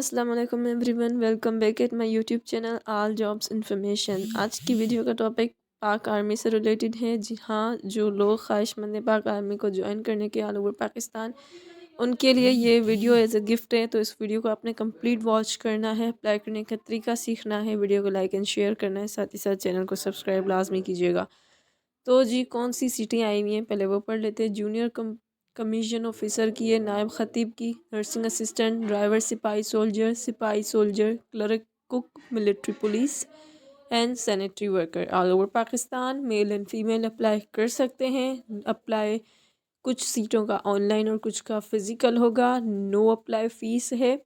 अस्सलाम वालेकुम everyone, welcome back at my YouTube channel all jobs information. आज की वीडियो का टॉपिक पाक आर्मी से रिलेटेड है। जी हाँ, जो लोग ख्वाहिशमंद हैं पाक आर्मी को ज्वाइन करने के ऑल ओवर पाकिस्तान, उनके लिए ये वीडियो एज अ गिफ्ट है। तो इस वीडियो को आपने कंप्लीट वॉच करना है, अप्लाई करने का तरीका सीखना है, वीडियो को लाइक एंड शेयर करना है, साथ ही साथ चैनल को सब्सक्राइब लाजमी कीजिएगा। तो जी कौन सी सीटें आई हुई हैं पहले वो पढ़ लेते हैं। जूनियर कमीशन ऑफिसर की है, नायब खतीब की, नर्सिंग असिस्टेंट, ड्राइवर, सिपाही soldier, clerk, cook, military police and sanitary worker all over Pakistan. Male and female apply कर सकते हैं। अप्लाई कुछ सीटों का ऑनलाइन और कुछ का फिज़िकल होगा। नो अप्लाई फ़ीस है।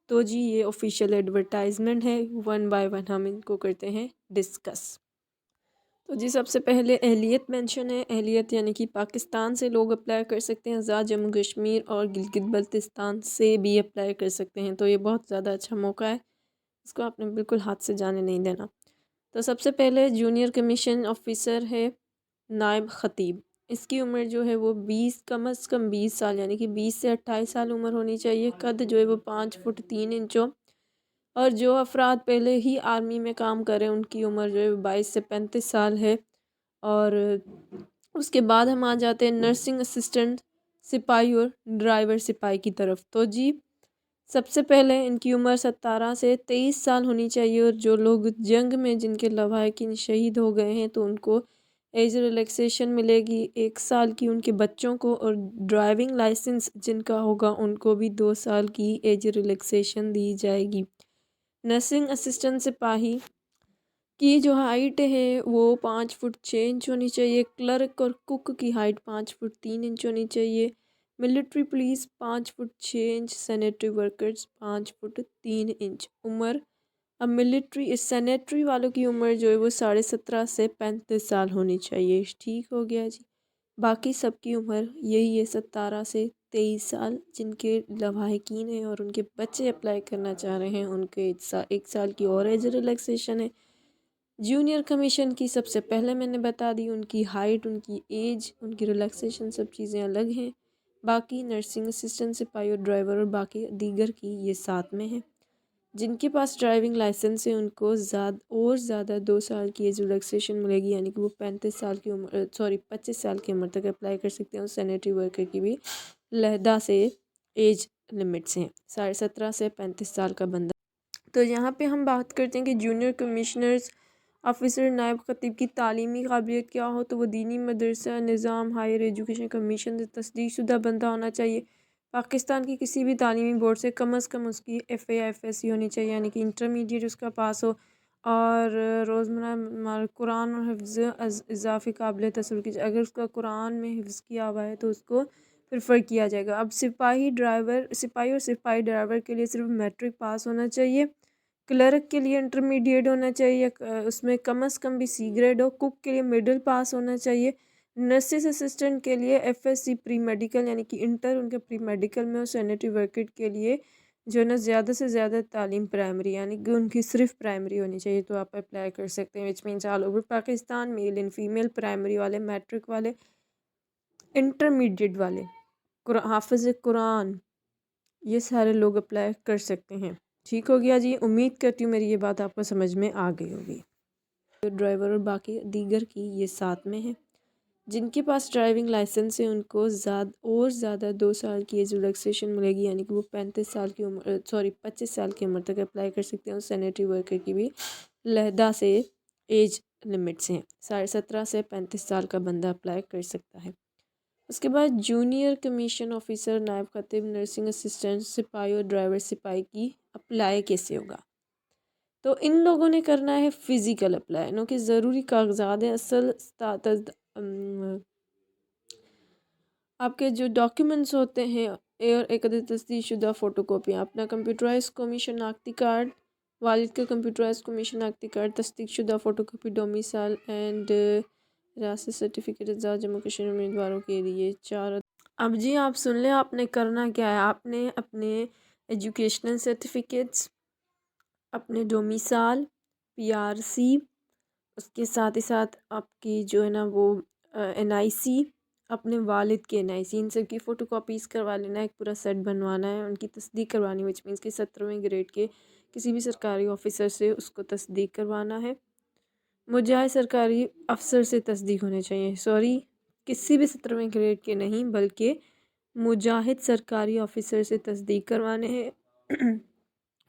तो जी ये ऑफिशियल एडवर्टाइजमेंट है, वन बाय वन हम इनको करते हैं डिस्कस। तो जी सबसे पहले अहलियत मेंशन है। अहलियत यानी कि पाकिस्तान से लोग अप्लाई कर सकते हैं, आज़ाद जम्मू कश्मीर और गिलगित बल्तिस्तान से भी अप्लाई कर सकते हैं। तो ये बहुत ज़्यादा अच्छा मौका है, इसको आपने बिल्कुल हाथ से जाने नहीं देना। तो सबसे पहले जूनियर कमीशन ऑफिसर है नायब खतीब। इसकी उम्र जो है वो 20 कम अज़ कम 20 साल यानी कि 20 से 28 साल उम्र होनी चाहिए। कद जो है वो 5 फुट 3 इंच हो। और जो अफराद पहले ही आर्मी में काम कर रहे हैं उनकी उम्र जो है 22 से 35 साल है। और उसके बाद हम आ जाते हैं नर्सिंग असिस्टेंट, सिपाही और ड्राइवर सिपाही की तरफ। तो जी सबसे पहले इनकी उम्र 17 से 23 साल होनी चाहिए। और जो लोग जंग में जिनके लवाहिकीन शहीद हो गए हैं तो उनको एज रिलैक्सेशन मिलेगी 1 साल की उनके बच्चों को। और ड्राइविंग लाइसेंस जिनका होगा उनको भी 2 साल की एज रिलैक्सेशन दी जाएगी। नर्सिंग असिस्टेंट सिपाही की जो हाइट है वो 5 फुट 6 इंच होनी चाहिए। क्लर्क और कुक की हाइट 5 फुट 3 इंच होनी चाहिए। Military police 5 foot 6 inch. Sanitary workers 5 foot 3 inch उम्र। अब मिलिट्री सैनिटरी वालों की उम्र जो है वो 17.5 से 35 साल होनी चाहिए। ठीक हो गया जी। बाकी सबकी उम्र यही है 17 से 23 साल। जिनके लवाहिकीन हैं और उनके बच्चे अप्लाई करना चाह रहे हैं उनके 1 साल की और एज रिलैक्सेशन है। जूनियर कमीशन की सबसे पहले मैंने बता दी, उनकी हाइट, उनकी एज, उनकी रिलैक्सेशन सब चीज़ें अलग हैं। बाकी नर्सिंग असिस्टेंट, सिपाही और ड्राइवर और बाकी दीगर की ये साथ में है। जिनके पास ड्राइविंग लाइसेंस है उनको ज़्यादा 2 साल की एज रिलैक्सेशन मिलेगी यानी कि वो 35 साल की उम्र 25 साल की उम्र तक अप्लाई कर सकते हैं। और सैनिटरी वर्कर की भी लहदा से एज लिमिट्स हैं, 17.5 से 35 साल का बंदा। तो यहाँ पे हम बात करते हैं कि जूनियर कमिश्नर्स ऑफिसर नायब खतीब की तालीमी काबिलियत क्या हो। तो वो दीनी मदरसा निज़ाम हायर एजुकेशन कमीशन से तस्दीक शुदा बंदा होना चाहिए। पाकिस्तान की किसी भी तालीमी बोर्ड से कम अज़ कम उसकी FA या FSC होनी चाहिए यानी कि इंटरमीडिएट उसका पास हो। और रोज़मर्रा कुरान और हिफ्ज़ इजाफ़ी काबिल तसव्वुर कीजिए। अगर उसका कुरान में हिफ्ज़ किया हुआ है तो उसको प्रेफर किया जाएगा। अब सिपाही और सिपाही ड्राइवर के लिए सिर्फ मैट्रिक पास होना चाहिए। क्लर्क के लिए इंटरमीडिएट होना चाहिए, उसमें कम अज़ कम भी C ग्रेड हो। कुक के लिए मिडिल पास होना चाहिए। नर्सिस असिस्टेंट के लिए FSC प्री मेडिकल यानी कि इंटर उनके प्री मेडिकल में हो। सैनिटरी वर्कर के लिए जो है ना ज़्यादा से ज़्यादा तालीम प्राइमरी यानी कि उनकी सिर्फ प्राइमरी होनी चाहिए। तो आप अप्लाई कर सकते हैं, which means all over Pakistan, male and female, primary वाले, मैट्रिक वाले, इंटरमीडिएट वाले, हाफिज़ कुरान, ये सारे लोग अप्लाई कर सकते हैं। ठीक हो गया जी। उम्मीद करती हूँ मेरी ये बात आपको समझ में आ गई होगी। तो ड्राइवर और बाकी दीगर की ये साथ में है। जिनके पास ड्राइविंग लाइसेंस है उनको ज़्यादा 2 साल की एज रिलैक्सेशन मिलेगी यानी कि वो 25 साल की उम्र तक अप्लाई कर सकते हैं। और सैनिटरी वर्कर की भी लहदा से एज लिमिट्स हैं, 17.5 से 35 साल का बंदा अप्लाई कर सकता है। उसके बाद जूनियर कमीशन ऑफिसर, नायब खतीब, नर्सिंग असिस्टेंट, सिपाही और ड्राइवर सिपाही की अप्लाई कैसे होगा। तो इन लोगों ने करना है फ़िज़िकल अप्लाई। इनों के ज़रूरी कागजात हैं असल आपके जो डॉक्यूमेंट्स होते हैं और एक तस्दीक शुदा फ़ोटो कॉपी, अपना कंप्यूटराइज कमीशन शनाख्ती कार्ड, वालिद का कंप्यूटराइज कमीशन शनाख्ती कार्ड, तस्दीक शुदा फ़ोटो कॉपी, डोमिसाइल एंड रास्ते सर्टिफिकेट जम्मू कश्मीर उम्मीदवारों के लिए 4। अब जी आप सुन लें आपने करना क्या है। आपने अपने एजुकेशनल सर्टिफिकेट्स, अपने डोमिसाइल, PRC, उसके साथ ही साथ आपकी जो है ना वो NIC, اپنے والد کے NIC ان سب کی فوٹو کاپیز کروا لینا، ایک پورا سیٹ بنوانا ہے، ان کی تصدیق کروانی، وچ مینس کہ 17ویں گریڈ کے کسی بھی سرکاری آفیسر سے اس کو تصدیق کروانا ہے، مجاز سرکاری افسر سے تصدیق ہونے چاہیے، سوری کسی بھی 17ویں گریڈ کے نہیں بلکہ مجاہد سرکاری آفیسر سے تصدیق کروانے ہیں۔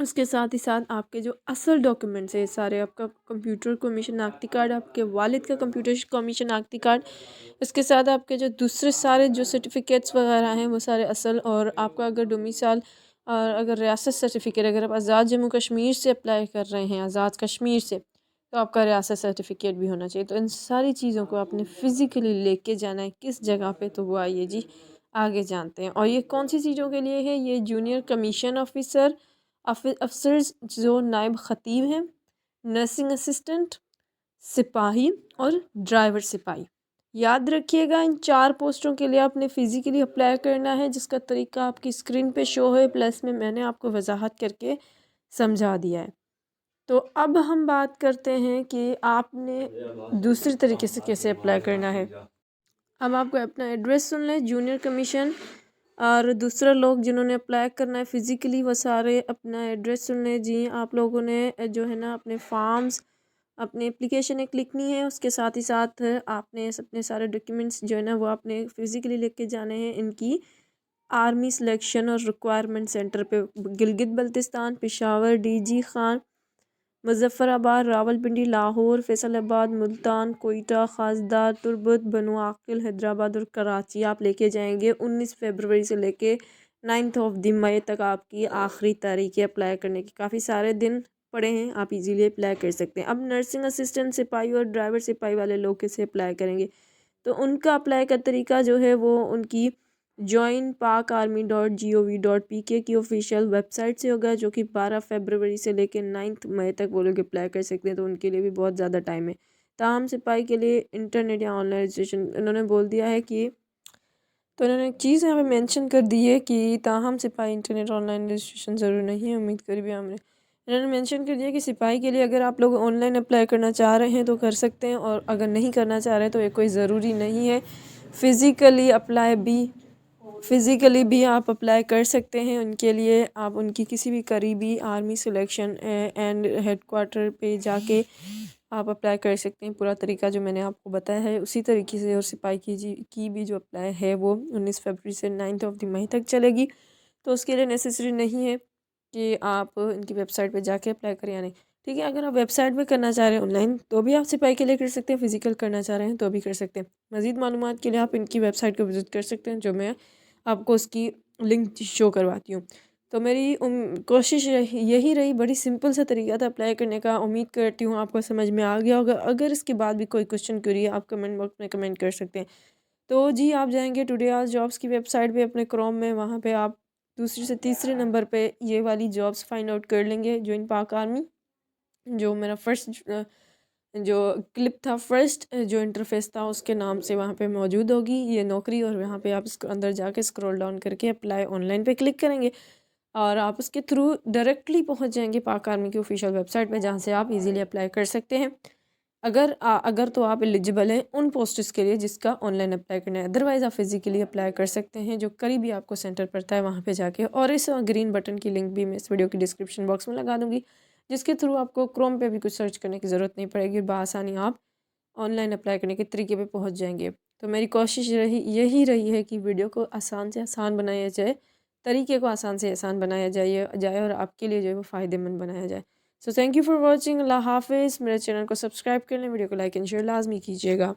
اس کے ساتھ ہی ساتھ آپ کے جو اصل ڈاکیومنٹس ہیں سارے، آپ کا کمپیوٹر کمیشن ناختی کارڈ، آپ کے والد کا کمپیوٹر کمیشن ناختی کارڈ، اس کے ساتھ آپ کے جو دوسرے سارے جو سرٹیفکیٹس وغیرہ ہیں وہ سارے اصل، اور آپ کا اگر ڈومیسائل اور اگر ریاست سرٹیفکیٹ، اگر آپ آزاد جموں کشمیر سے اپلائی کر رہے ہیں، آزاد کشمیر سے، تو آپ کا ریاست سرٹیفکیٹ بھی ہونا چاہیے۔ تو ان ساری چیزوں کو آپ نے فزیکلی لے کے جانا ہے کس جگہ پہ، تو وہ آئیے جی آگے جانتے ہیں۔ اور یہ کون سی چیزوں کے لیے ہے؟ یہ جونیئر کمیشن آفیسر، افسرز جو نائب خطیب ہیں، نرسنگ اسسٹنٹ، سپاہی اور ڈرائیور سپاہی۔ یاد رکھیے گا ان 4 پوسٹوں کے لیے آپ نے فزیکلی اپلائی کرنا ہے، جس کا طریقہ آپ کی اسکرین پہ شو ہے، پلس میں نے آپ کو وضاحت کر کے سمجھا دیا ہے۔ تو اب ہم بات کرتے ہیں کہ آپ نے دوسری طریقے سے کیسے اپلائی کرنا ہے۔ اب آپ کو اپنا ایڈریس سن لیں، جونیئر کمیشن اور دوسرا لوگ جنہوں نے اپلائی کرنا ہے فزیکلی، وہ سارے اپنا ایڈریس سن لیں۔ جی آپ لوگوں نے جو ہے نا اپنے فارمز، اپنی اپلیکیشن ایک لکھنی ہے، اس کے ساتھ ہی ساتھ آپ نے اپنے سارے ڈاکیومنٹس جو ہے نا وہ آپ نے فزیکلی لکھ کے جانے ہیں۔ ان کی آرمی سلیکشن اور ریکوائرمنٹ سینٹر پہ گلگت بلتستان، پشاور، DG خان، مظفر آباد، راول پنڈی، لاہور، فیصل آباد، ملتان، کوئٹہ، خاصدار، تربت، بنو عاقل، حیدرآباد اور کراچی آپ لے کے جائیں گے۔ 19 فروری سے لے کے 9 مئی تک آپ کی آخری تاریخ ہے اپلائی کرنے کی، کافی سارے دن پڑے ہیں، آپ ایزیلی اپلائی کر سکتے ہیں۔ اب نرسنگ اسسٹنٹ سپاہی اور ڈرائیور سپاہی والے لوگ کیسے اپلائی کریں گے؟ تو ان کا اپلائی کا طریقہ جو ہے وہ ان کی joinpakarmy.gov.pk کی آفیشیل ویب سائٹ سے ہوگا، جو کہ 12 فروری سے لے کے 9 مئی تک وہ لوگ اپلائی کر سکتے ہیں، تو ان کے لیے بھی بہت زیادہ ٹائم ہے۔ تاہم سپاہی کے لیے انٹرنیٹ یا آن لائن رجسٹریشن انہوں نے بول دیا ہے کہ، تو انہوں نے ایک چیز یہاں پہ مینشن کر دی ہے کہ تاہم سپاہی انٹرنیٹ آن لائن رجسٹریشن ضرور نہیں ہے، امید کری بھی ہم نے، انہوں نے مینشن کر دیا کہ سپاہی کے لیے اگر آپ لوگ آن لائن اپلائی کرنا چاہ رہے ہیں تو کر سکتے ہیں، اور اگر نہیں کرنا چاہ رہے تو یہ کوئی ضروری نہیں ہے، فزیکلی بھی آپ اپلائی کر سکتے ہیں۔ ان کے لیے آپ ان کی کسی بھی قریبی army selection and headquarter پہ جا کے آپ اپلائی کر سکتے ہیں۔ پورا طریقہ جو میں نے آپ کو بتایا ہے اسی طریقے سے، اور سپاہی کی بھی جو اپلائی ہے وہ 19 فروری سے 9 مئی تک چلے گی، تو اس کے لیے نیسیسری نہیں ہے کہ آپ ان کی ویب سائٹ پہ جا کے اپلائی کریں یا نہیں، ٹھیک ہے۔ اگر آپ ویب سائٹ پہ کرنا چاہ رہے ہیں آن لائن تو بھی آپ سپاہی کے لیے کر سکتے ہیں، فزیکل کرنا چاہ رہے ہیں تو بھی کر سکتے ہیں۔ مزید معلومات کے لیے آپ ان کی ویب سائٹ کو وزٹ کر سکتے ہیں، جو میں آپ کو اس کی لنک شو کرواتی ہوں۔ تو میری کوشش یہی رہی، بڑی سمپل سا طریقہ تھا اپلائی کرنے کا، امید کرتی ہوں آپ کو سمجھ میں آ گیا ہوگا۔ اگر اس کے بعد بھی کوئی کوشچن کیوری ہے آپ کمنٹ باکس میں کمنٹ کر سکتے ہیں۔ تو جی آپ جائیں گے ٹوڈے آج جابس کی ویب سائٹ پہ اپنے کروم میں، وہاں پہ آپ دوسرے سے تیسرے نمبر پہ یہ والی جابس فائنڈ آؤٹ کر لیں گے، جوائن پاک آرمی، جو میرا فرسٹ جو کلپ تھا، فرسٹ جو انٹرفیس تھا اس کے نام سے وہاں پہ موجود ہوگی یہ نوکری، اور وہاں پہ آپ اس کو اندر جا کے اسکرول ڈاؤن کر کے اپلائی آن لائن پہ کلک کریں گے، اور آپ اس کے تھرو ڈائریکٹلی پہنچ جائیں گے پاک آرمی کی آفیشیل ویب سائٹ پہ، جہاں سے آپ ایزیلی اپلائی کر سکتے ہیں۔ اگر تو آپ ایلیجیبل ہیں ان پوسٹس کے لیے جس کا آن لائن اپلائی کرنا ہے، ادروائز آپ فزیکلی اپلائی کر سکتے ہیں، جو قریبی آپ کو سینٹر پڑتا ہے وہاں پہ جا کے، اور اس گرین بٹن کی لنک بھی میں اس ویڈیو کی ڈسکرپشن باکس میں لگا دوں گی، جس کے تھرو آپ کو کروم پہ بھی کچھ سرچ کرنے کی ضرورت نہیں پڑے گی، بآسانی آپ آن لائن اپلائی کرنے کے طریقے پہ پہنچ جائیں گے۔ تو میری کوشش یہی رہی ہے کہ ویڈیو کو آسان سے آسان بنایا جائے، طریقے کو آسان سے آسان بنایا جائے اور آپ کے لیے جو ہے وہ فائدہ مند بنایا جائے۔ So thank you for watching, اللہ حافظ۔ میرے چینل کو سبسکرائب کر لیں، ویڈیو کو لائک اینڈ شیئر لازمی کیجیے گا۔